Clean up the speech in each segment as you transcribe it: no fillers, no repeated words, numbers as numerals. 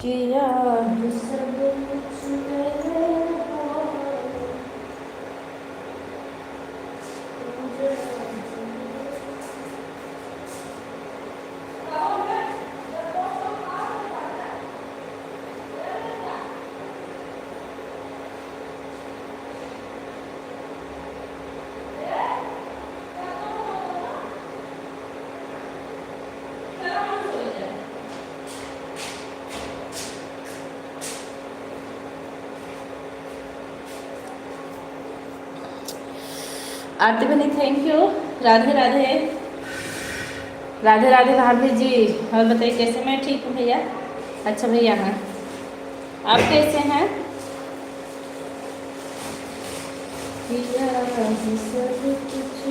किया है सब कुछ मेरे हाथ तुझे आरती बनी, थैंक यू। राधे राधे। राधे राधे भाभी जी। और बताइए कैसे? मैं ठीक हूँ भैया। अच्छा भैया हैं, आप कैसे हैं? किया है सब कुछ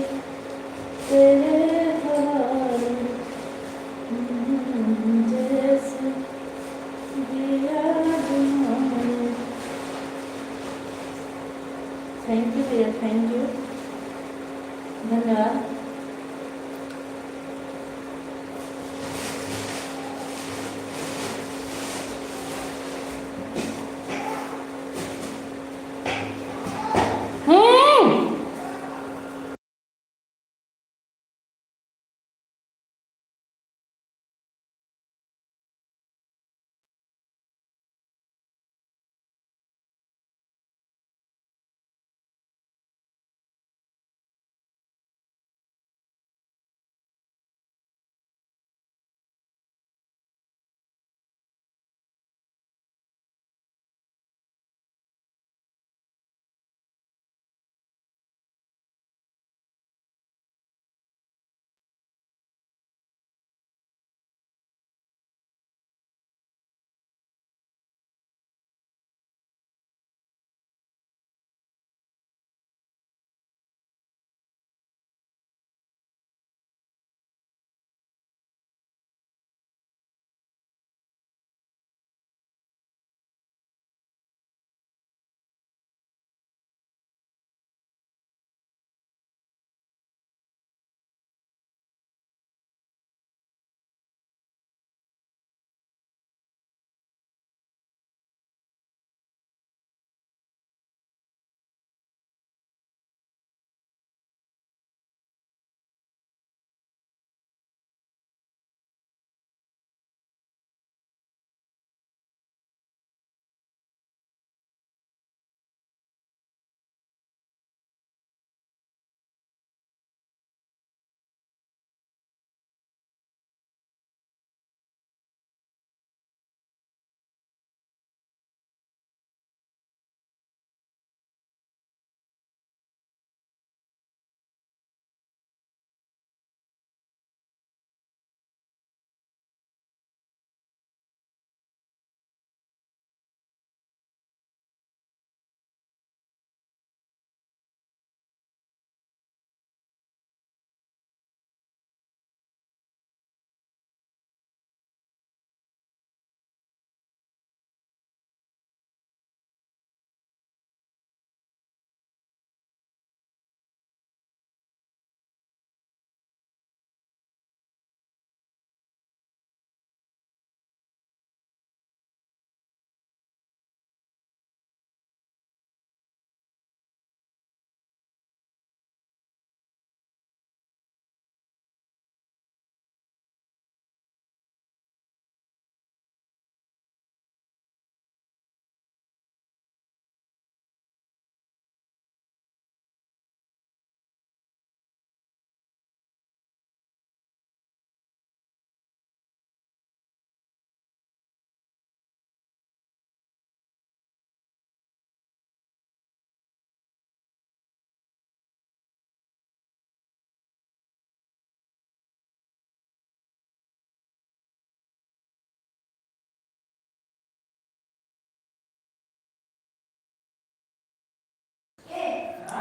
तेरे हाथ जैसे दिया तुम्हारे। थैंक यू भैया, थैंक यू, धन्यवाद।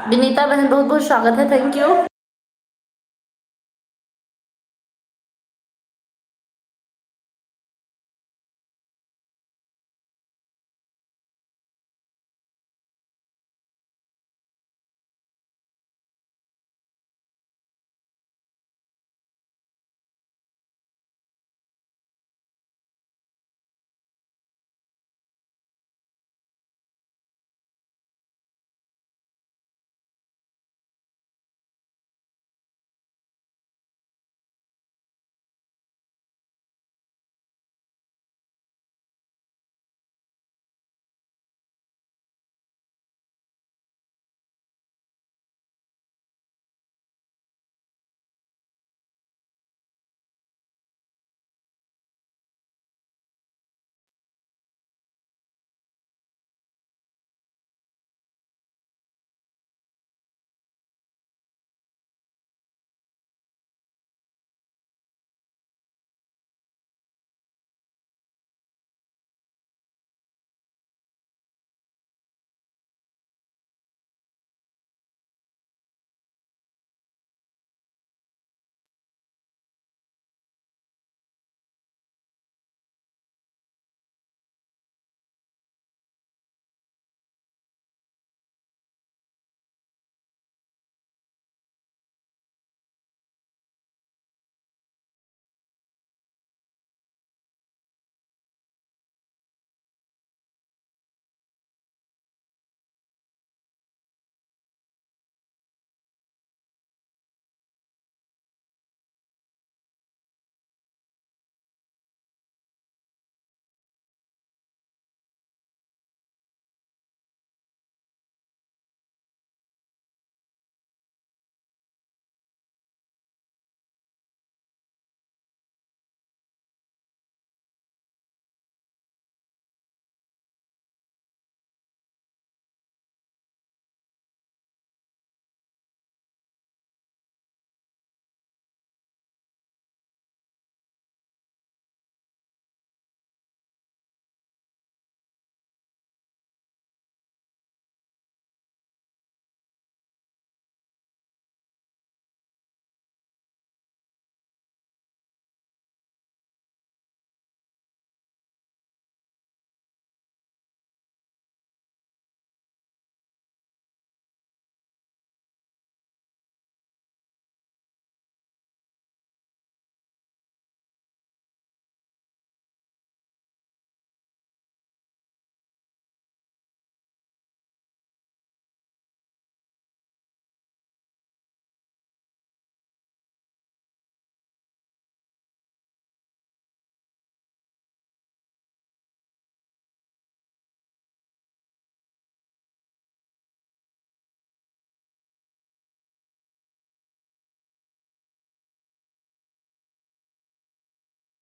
विनीता बहन बहुत बहुत स्वागत है, थैंक यू।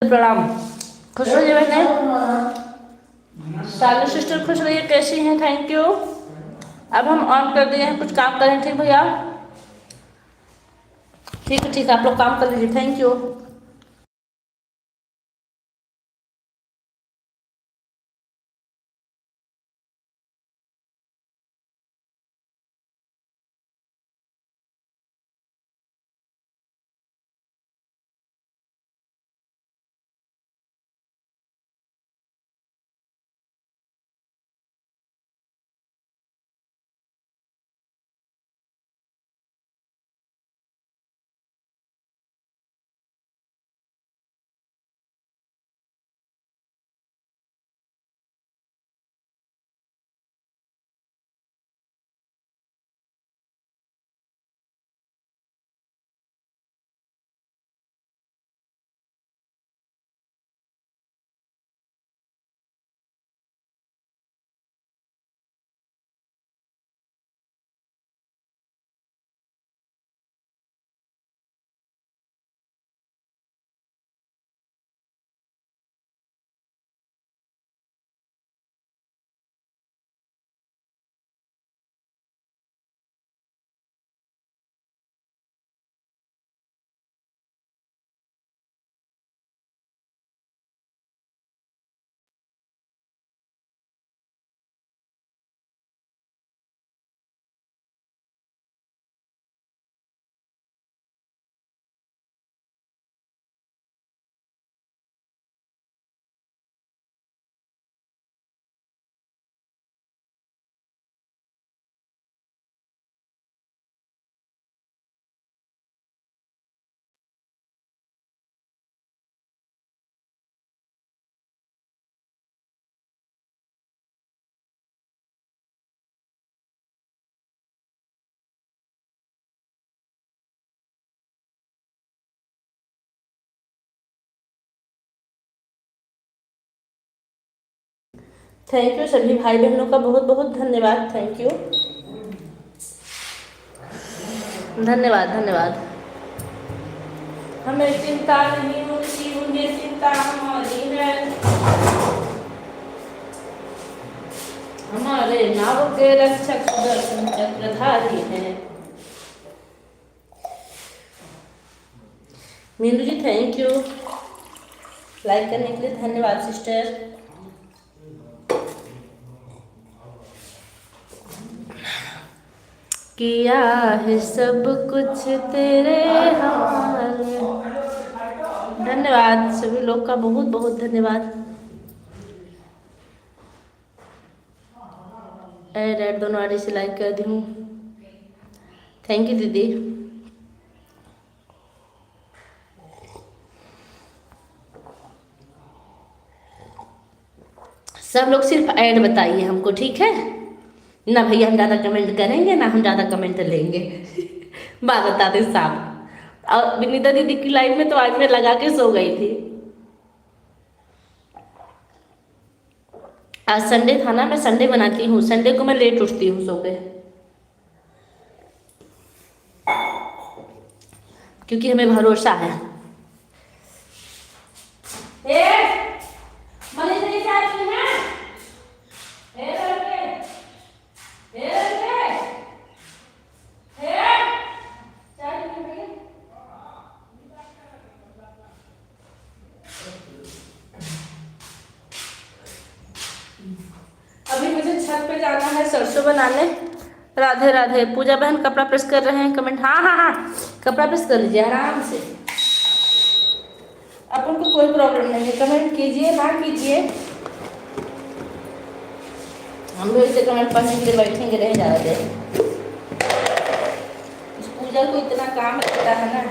प्रणाम। खुश रहिए बहने। सालू सिस्टर खुश रहिए। कैसी हैं? Thank you. अब हम ऑन कर दिए हैं, कुछ काम करें। ठीक भैया, ठीक है ठीक है, आप लोग काम कर लीजिए। Thank you. थैंक यू सभी भाई बहनों का बहुत बहुत धन्यवाद। थैंक यू, धन्यवाद धन्यवाद। हमें चिंता नहीं होती, उन्हें चिंता हमारी है। हमारे नाव के रक्षक सुदर्शन चक्रधारी हैं। मीनू जी थैंक यू, लाइक करने के लिए धन्यवाद सिस्टर। किया है सब कुछ तेरे हवाले। धन्यवाद सभी लोग का, बहुत बहुत धन्यवाद। ऐड दोनों आड़ी से लाइक कर दी हूँ। थैंक यू दीदी। सब लोग सिर्फ ऐड बताइए हमको, ठीक है ना भैया? हम ज़्यादा कमेंट करेंगे ना, हम ज़्यादा कमेंट लेंगे। बात बता दें साहब। और विनीता दीदी की लाइफ में तो आज मैं लगा के सो गई थी। आज संडे था ना, मैं संडे बनाती हूँ, संडे को मैं लेट उठती हूँ सो के, क्योंकि हमें भरोसा है। अभी मुझे छत पे जाना है सरसों बनाने। राधे राधे। पूजा बहन कपड़ा प्रेस कर रहे हैं, कमेंट। हाँ हाँ हाँ, कपड़ा प्रेस कर लीजिए आराम से, अपन को कोई प्रॉब्लम नहीं है। कमेंट कीजिए ना कीजिए, हम लोग इसे कमेंट पढ़ने के लिए बैठेंगे रह जा रहे। इस पूजा को इतना काम रहता है ना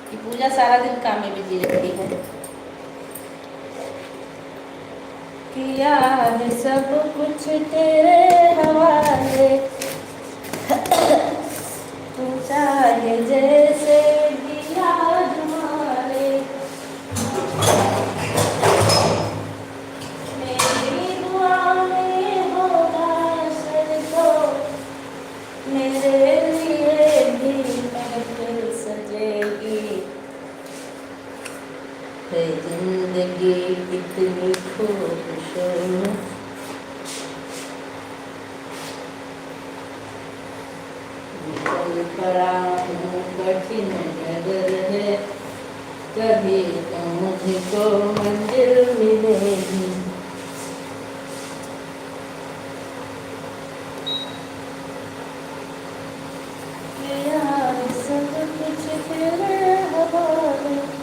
कि पूजा सारा दिन काम में बिजी रहती है। किया है सब कुछ तेरे हवाले, तू चाहे जैसे दिया जुमाले। मेरी दुआ में होगा सर तो मेरे लिए भी महफिल सजेगी। खुश बड़ा हूँ कठिन नगर है कभी तो मुझको मंजिल मिलेगी यार सब कुछ तेरे हवाले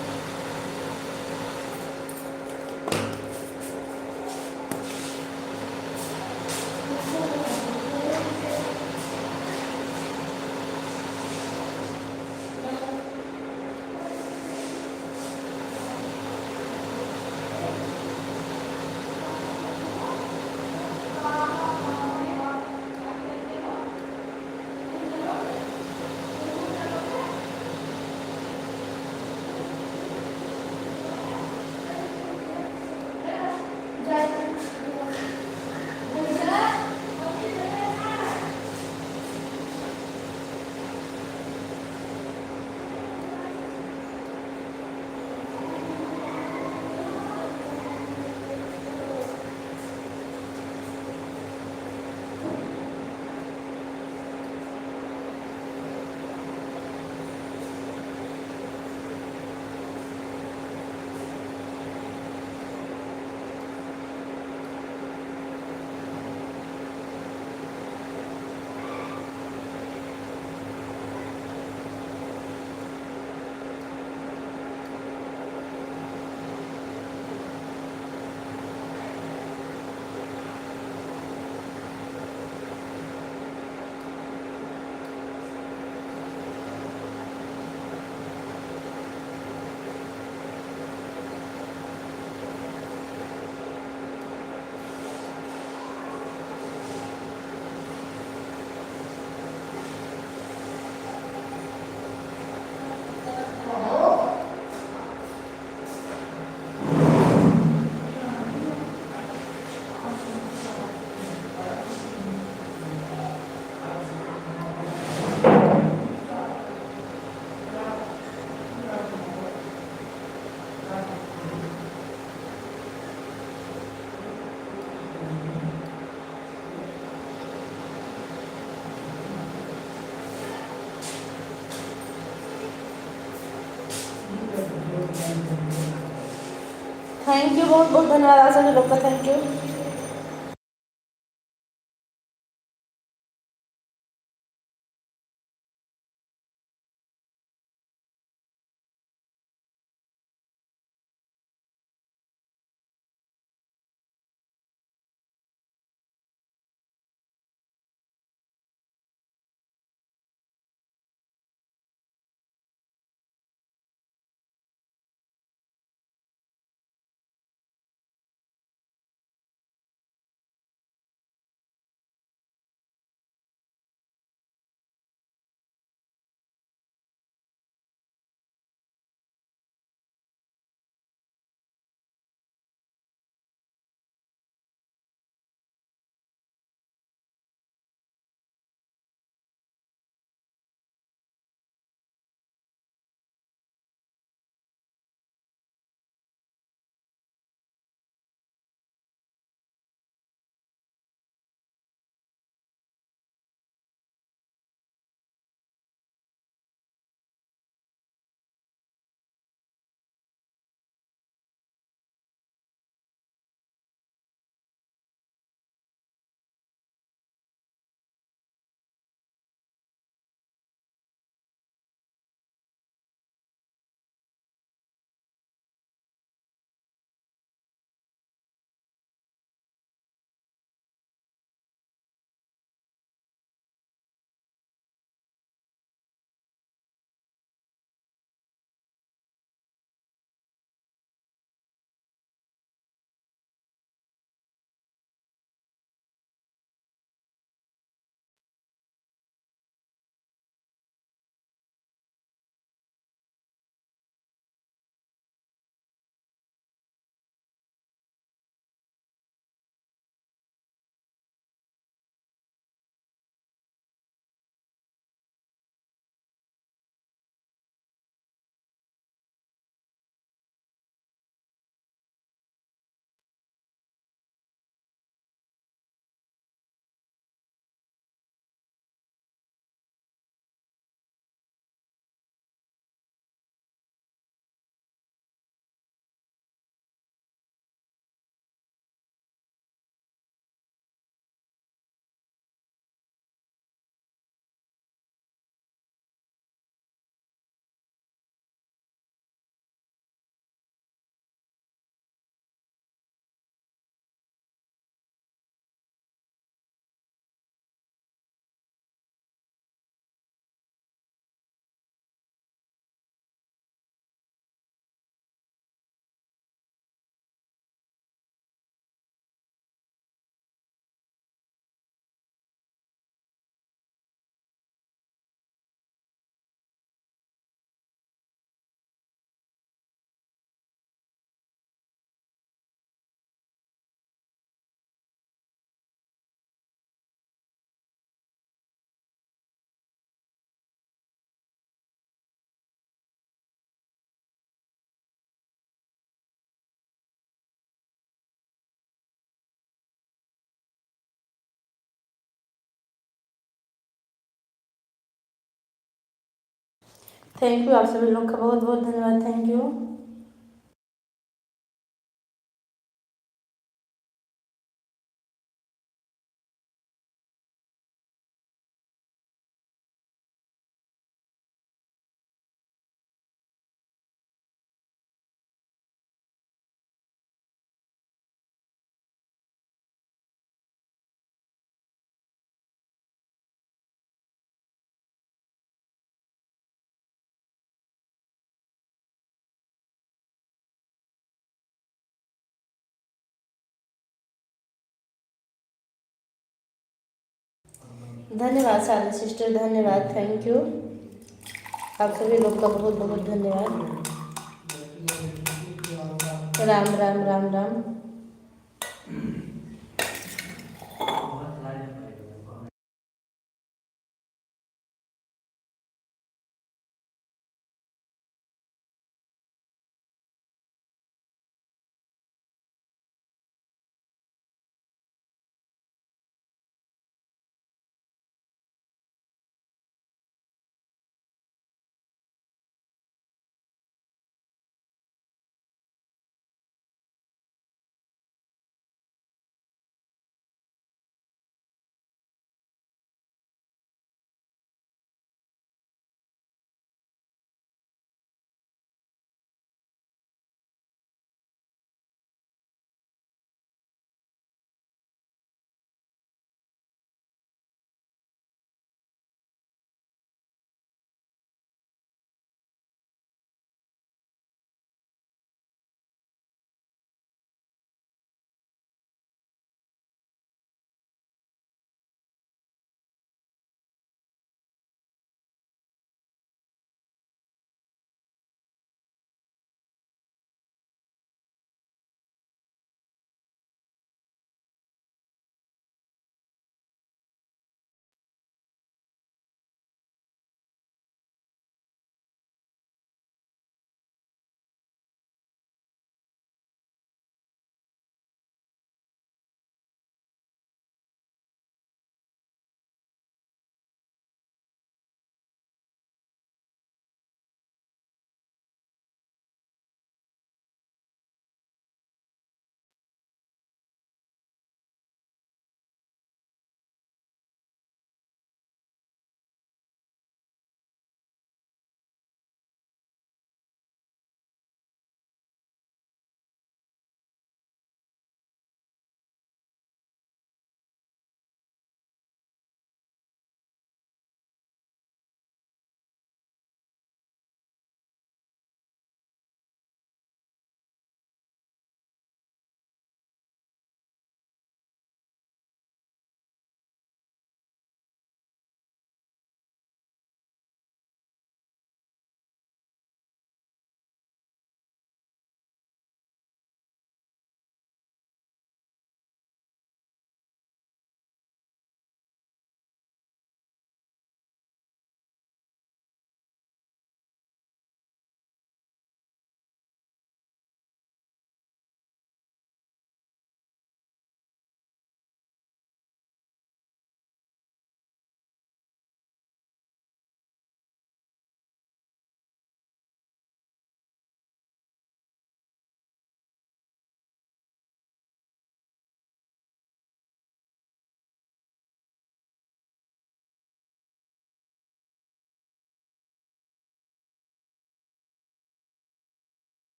थैंक यू बहुत बहुत धन्यवाद आप सभी लोग का थैंक यू थैंक यू, आप सभी लोग का बहुत बहुत धन्यवाद, थैंक यू। धन्यवाद सारी सिस्टर, धन्यवाद, थैंक यू। आप सभी लोग का बहुत बहुत धन्यवाद। राम राम राम राम।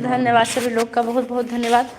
धन्यवाद सभी लोग का बहुत बहुत धन्यवाद।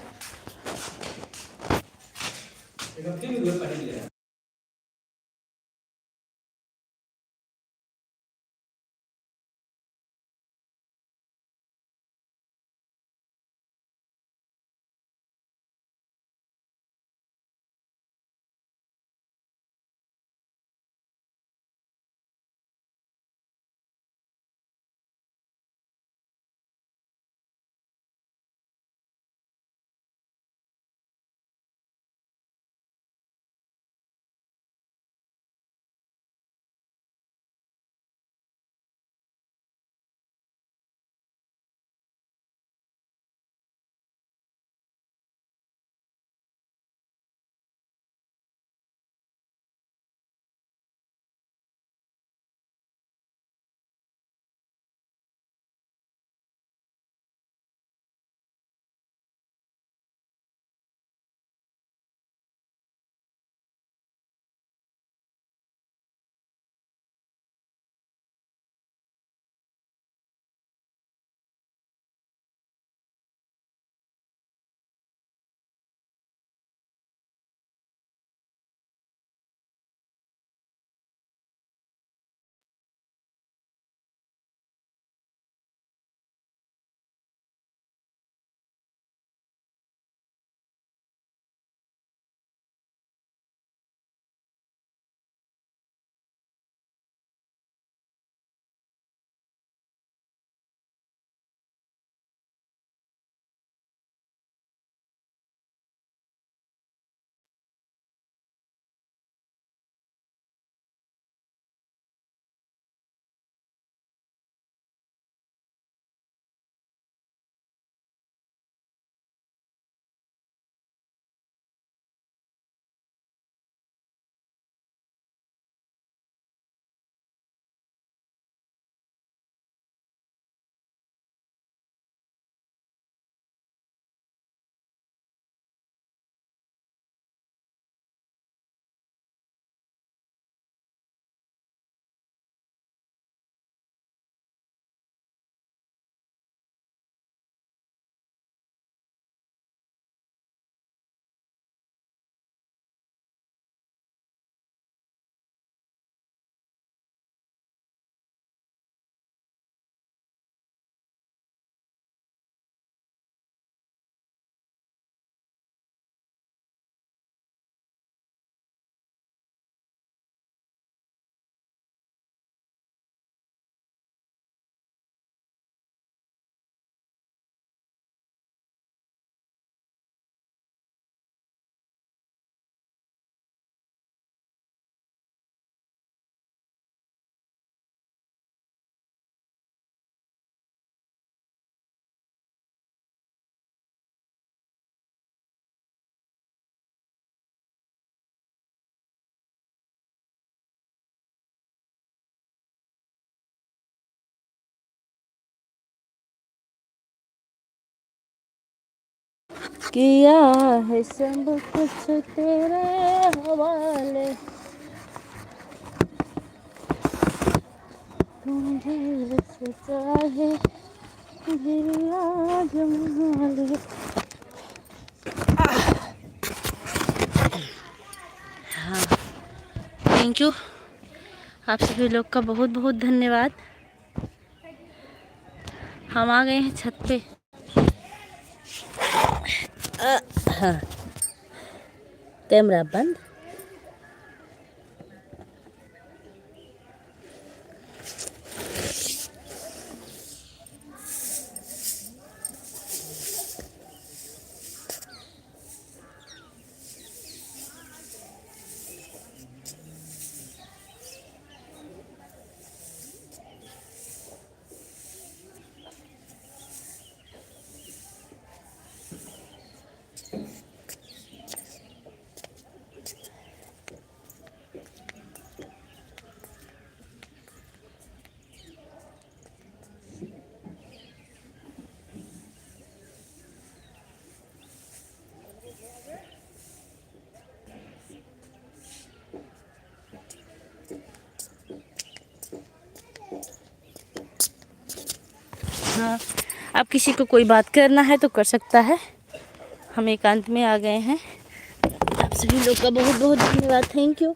किया है सब कुछ तेरे हवाले, तुझे चाहे मेरी आजमा ले। हाँ, थैंक यू। आप सभी लोग का बहुत बहुत धन्यवाद। हम आ गए हैं छत पे। हाँ, कैमरा बंद। हाँ, अब किसी को कोई बात करना है तो कर सकता है। हम एकांत में आ गए हैं। आप सभी लोग का बहुत बहुत धन्यवाद। Thank you.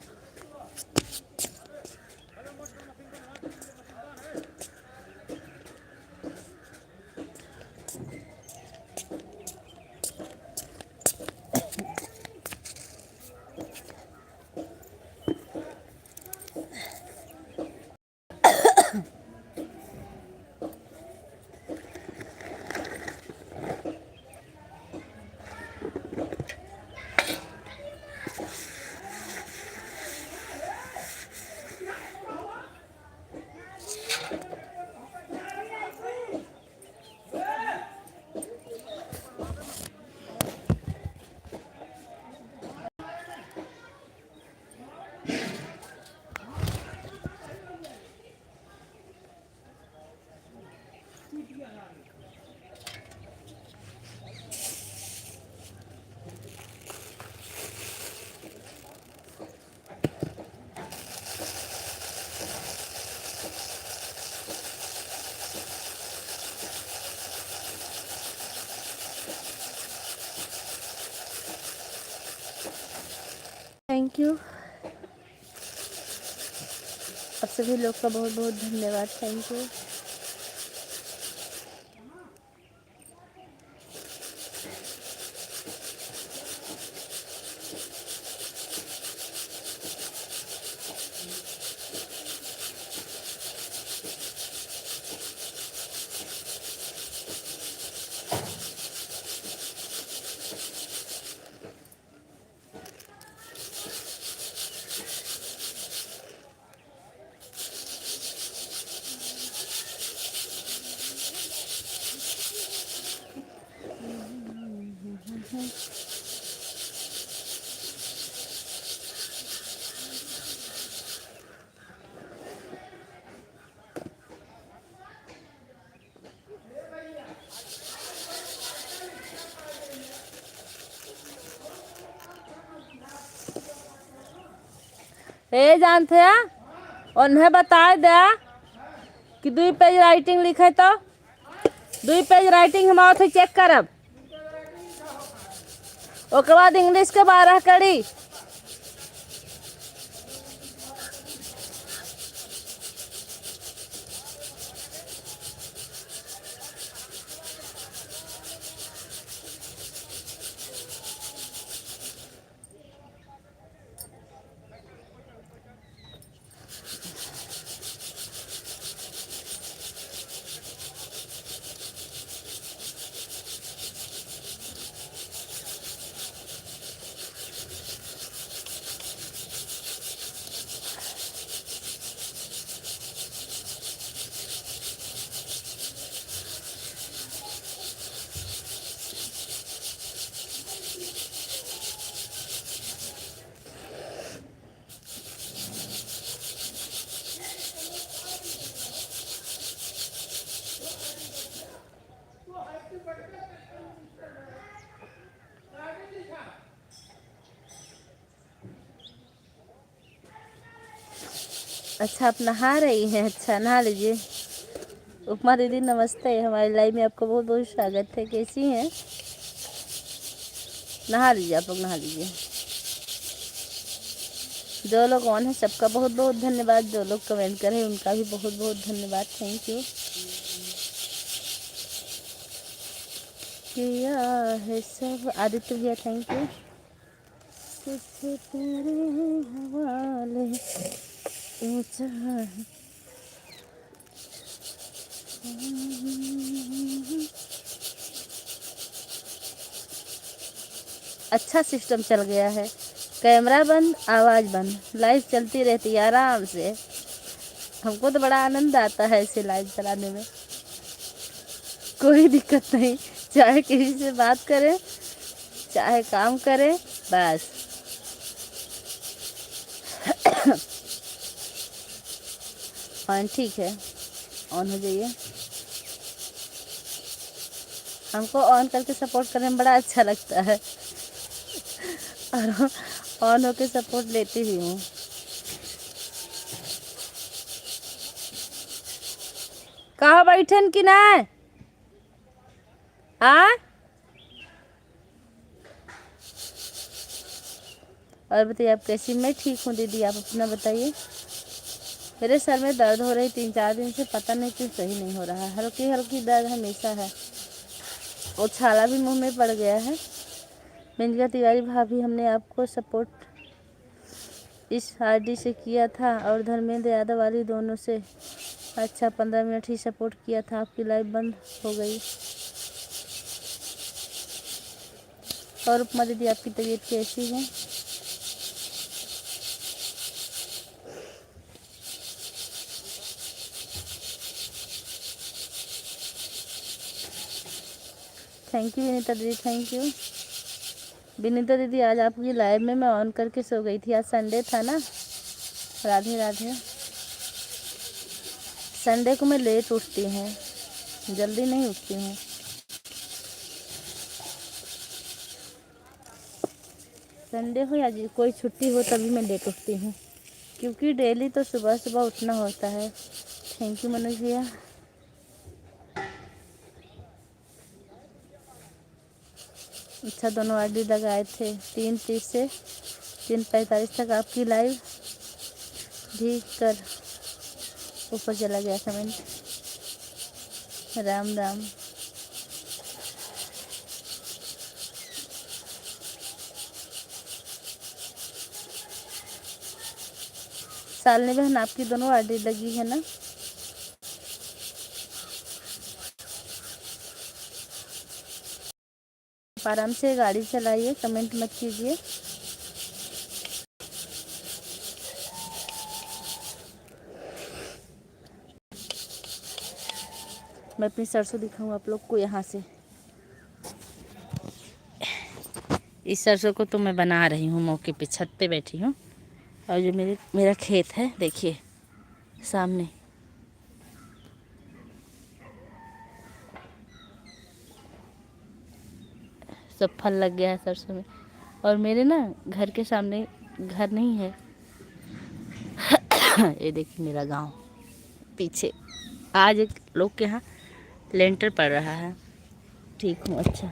Thank you. आप सभी लोग का बहुत बहुत धन्यवाद। Thank you. ए जानते हैं उन्हें बता दे कि 2 पेज राइटिंग लिखे तो 2 पेज राइटिंग हम और चेक करब। ओके बाद इंग्लिश के 12 कड़ी। अच्छा, आप नहा रही हैं? अच्छा, नहा लीजिए। उपमा दीदी नमस्ते, हमारी लाइव में आपका बहुत बहुत स्वागत है। कैसी हैं? नहा लीजिए, आप लोग नहा लीजिए। जो लोग ऑन है सबका बहुत बहुत धन्यवाद, जो लोग कमेंट करें उनका भी बहुत बहुत धन्यवाद। Thank you. किया है सब, आदित्य भैया थैंक यू। कुछ तेरे हवाले ऊंचा है। अच्छा सिस्टम चल गया है, कैमरा बंद आवाज़ बंद, लाइव चलती रहती है आराम से। हमको तो बड़ा आनंद आता है ऐसे लाइव चलाने में, कोई दिक्कत नहीं। चाहे किसी से बात करें, चाहे काम करें, बस। ऑन ठीक है, ऑन हो जाइए। हमको ऑन करके सपोर्ट करने में बड़ा अच्छा लगता है और ऑन होके सपोर्ट लेती भी हूँ। कहाँ बैठन कि ना? हाँ, और बताइए आप कैसी? मैं ठीक हूँ दीदी, आप अपना बताइए। मेरे सर में दर्द हो रही 3-4 दिन से, पता नहीं क्यों सही नहीं हो रहा है। हल्की हल्की दर्द हमेशा है और छाला भी मुंह में पड़ गया है। मेनका तिवारी भाभी, हमने आपको सपोर्ट इस आईडी से किया था और धर्मेंद्र यादव वाली दोनों से। अच्छा, 15 मिनट ही सपोर्ट किया था, आपकी लाइव बंद हो गई। और उपमा दीदी आपकी तबीयत कैसी है? थैंक यू विनीता दीदी, थैंक यू। विनीता दीदी आज आपकी लाइव में मैं ऑन करके सो गई थी, आज संडे था ना। राधे राधे। संडे को मैं लेट उठती हूँ, जल्दी नहीं उठती हूँ। संडे हो या कोई छुट्टी हो तभी मैं लेट उठती हूँ, क्योंकि डेली तो सुबह सुबह उठना होता है। थैंक यू मनोज भैया। अच्छा, दोनों आईडी लगाए थे, 3:30 से 3:45 तक आपकी लाइव भी कर ऊपर चला गया कमेंट। राम राम। सालनी बहन आपकी दोनों आईडी लगी है ना? आराम से गाड़ी चलाइए, कमेंट मत कीजिए। मैं अपनी सरसों दिखाऊँ आप लोग को यहाँ से। इस सरसों को तो मैं बना रही हूँ, मौके पे छत पे बैठी हूँ। और जो मेरा खेत है देखिए सामने, सब फल लग गया है सरसों में। और मेरे ना घर के सामने घर नहीं है ये देखिए मेरा गांव पीछे। आज एक लोग के यहाँ लेंटर पड़ रहा है। ठीक हूँ, अच्छा,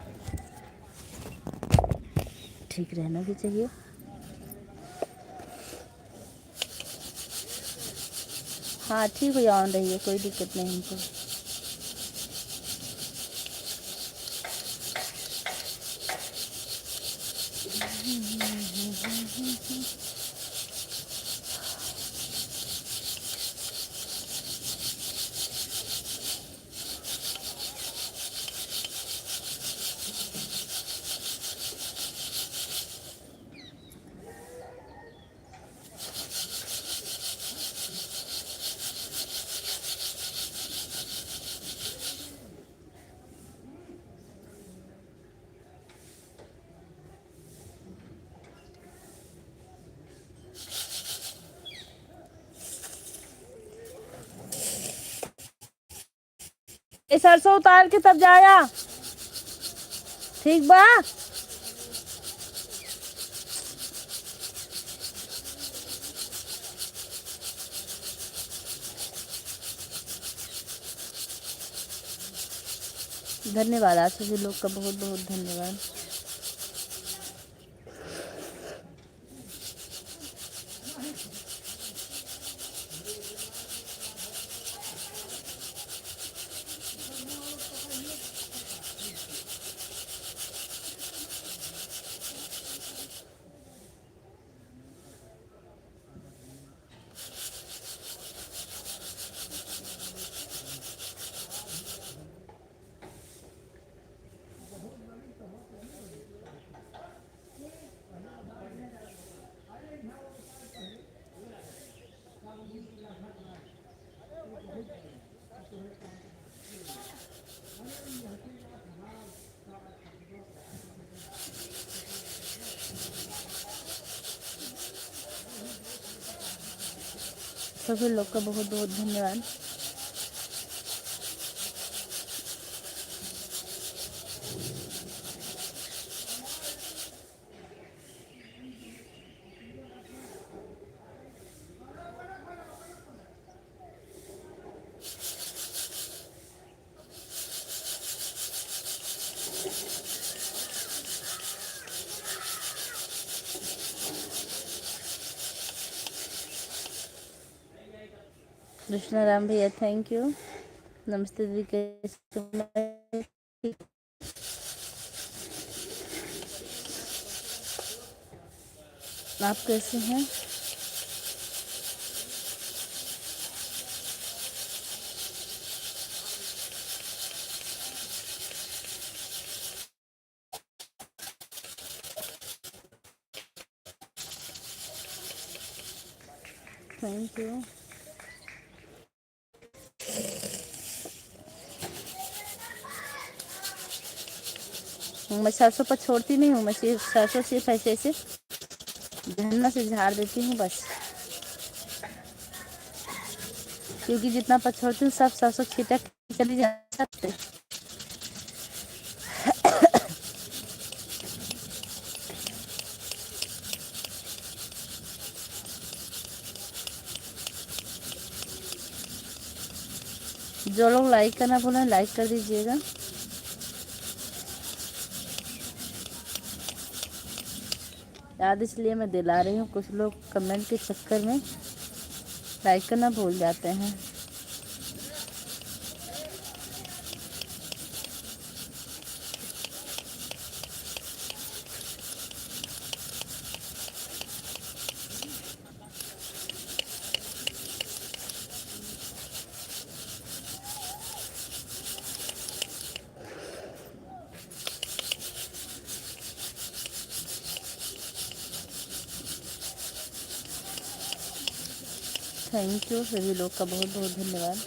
ठीक रहना भी चाहिए। हाँ ठीक है, ऑन रही है, कोई दिक्कत नहीं हमको। ये सरसों उतार के तब जाया, ठीक बा। धन्यवाद, आप सभी लोग का बहुत बहुत धन्यवाद। सभी लोग का बहुत बहुत धन्यवाद। कृष्णा राम भैया थैंक यू। नमस्ते दीदी, कैसे हो? आप कैसे हैं? Thank you. मैं सरसों पर छोड़ती नहीं हूँ, मैं सिर्फ सरसों सिर्फ ऐसे ऐसे झन्ना से झाड़ देती हूँ बस, क्योंकि जितना पछोड़ती हूँ सब सरसों छिटक चली जा सकते। जो लोग लाइक करना बोले लाइक कर दीजिएगा। याद इसलिए मैं दिला रही हूँ, कुछ लोग कमेंट के चक्कर में लाइक करना भूल जाते हैं। थैंक यू, सभी लोग का बहुत बहुत धन्यवाद।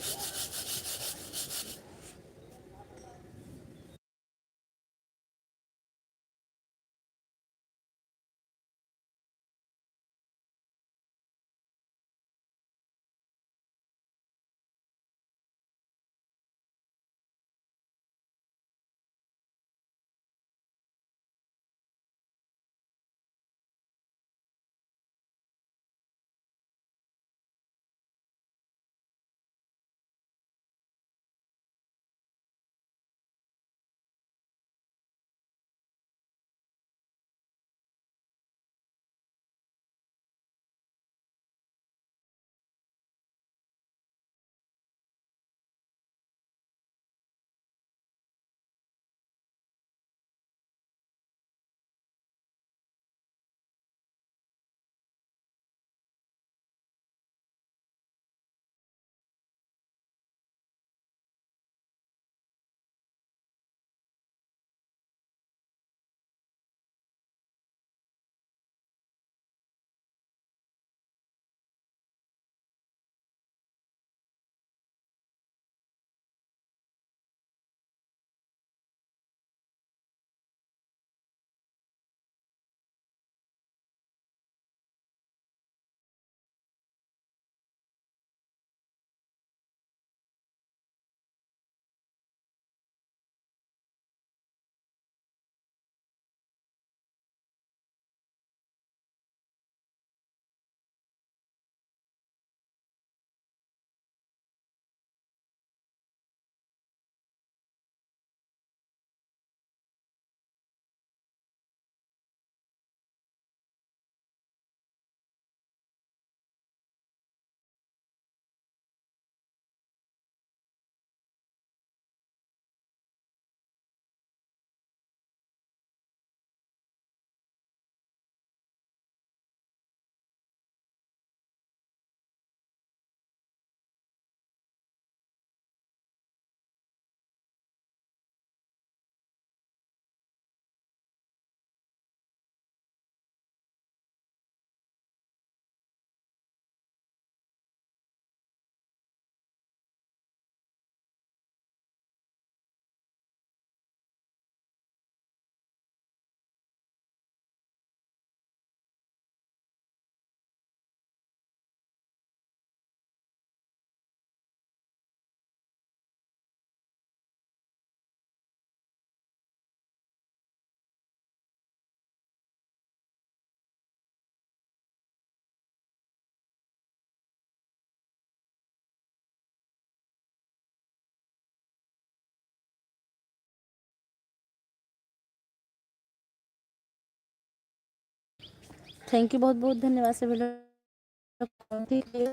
थैंक यू, बहुत बहुत धन्यवाद सभी लोग। ठीक है,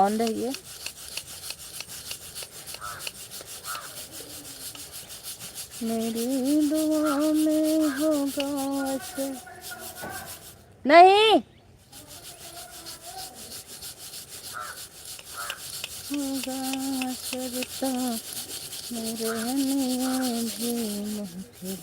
ऑन रहिए। मेरी दुआ में होगा असर नहीं होगा असर तो मेरे लिए भी मुमकिन।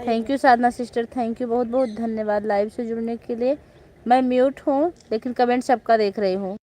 Thank you Sadhana sister, thank you, बहुत बहुत धन्यवाद लाइव से जुड़ने के लिए। मैं म्यूट हूँ लेकिन कमेंट सबका देख रही हूँ।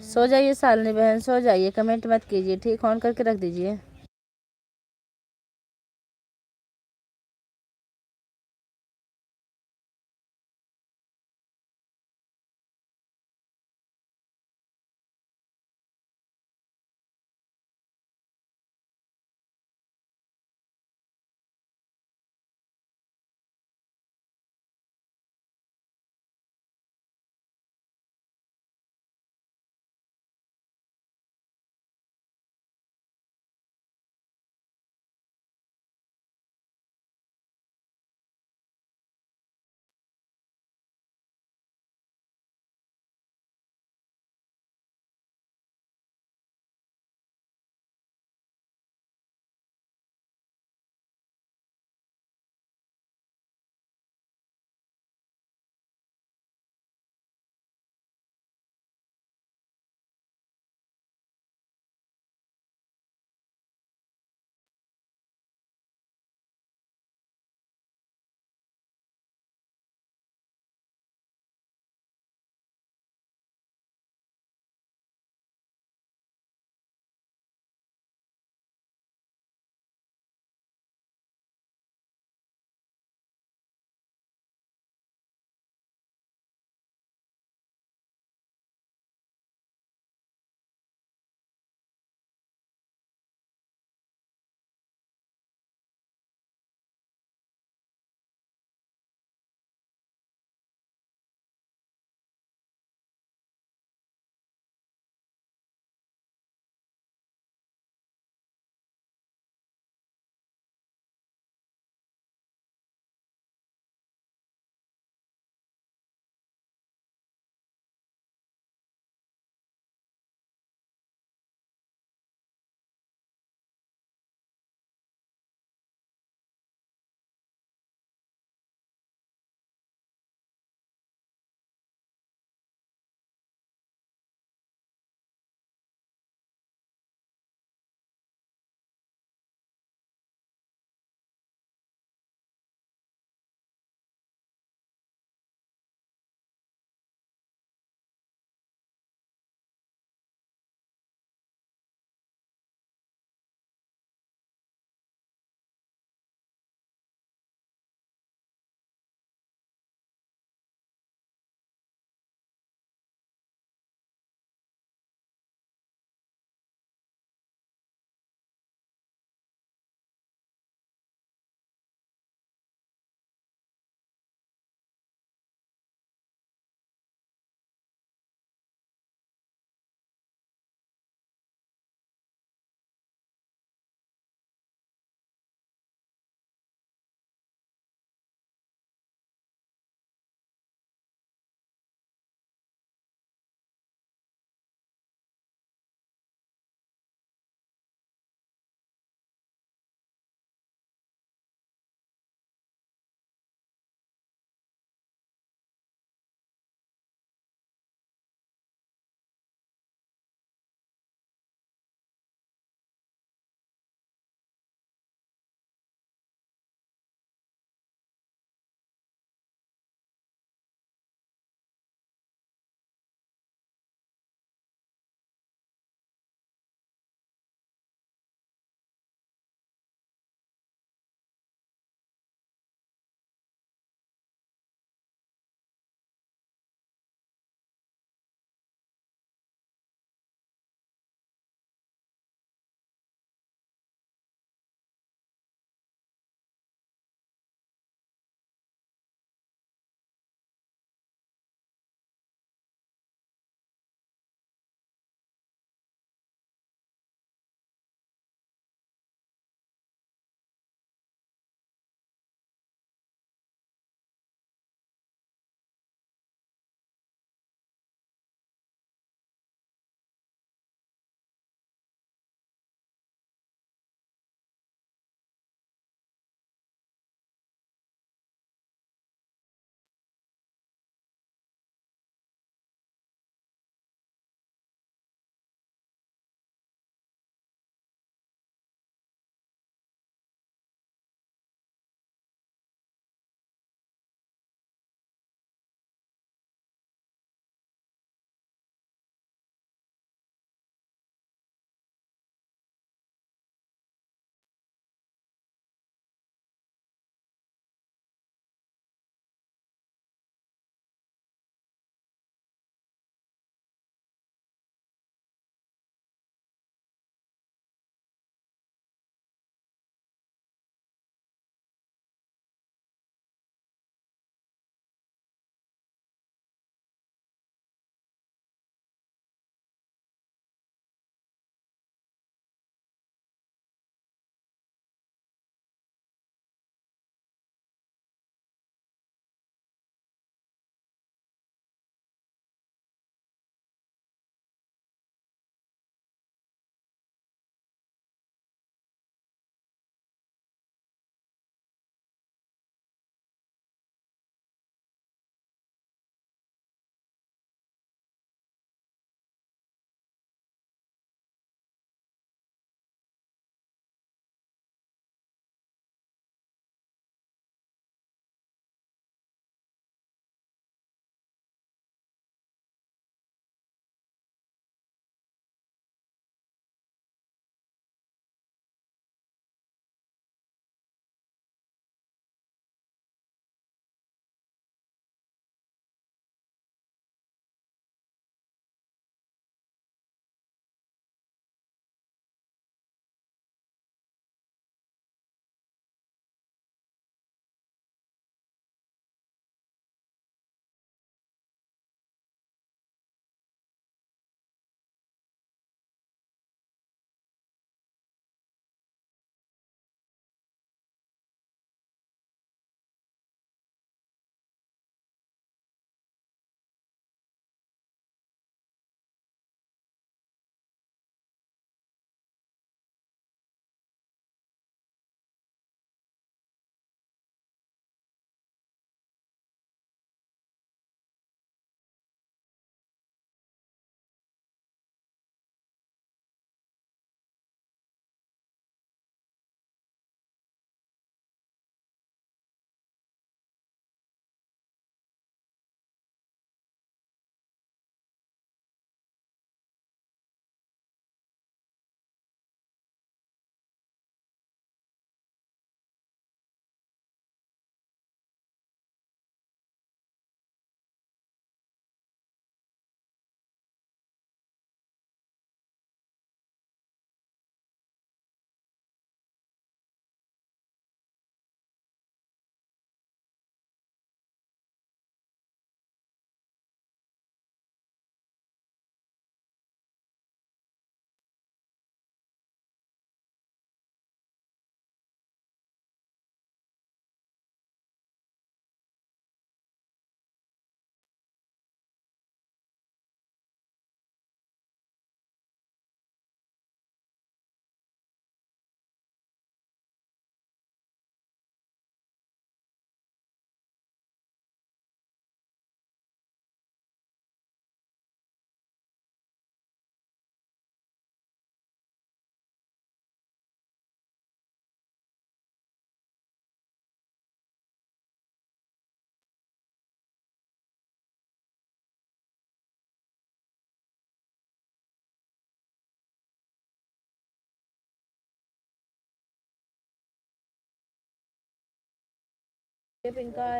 सो जाइए शालिनी बहन, सो जाइए, कमेंट मत कीजिए, ठीक, ऑन करके रख दीजिए।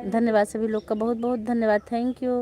धन्यवाद सभी लोग का, बहुत बहुत धन्यवाद, थैंक यू।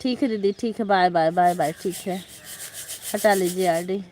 ठीक है दीदी, ठीक है, बाय बाय बाय बाय, ठीक है, हटा लीजिए आरडी।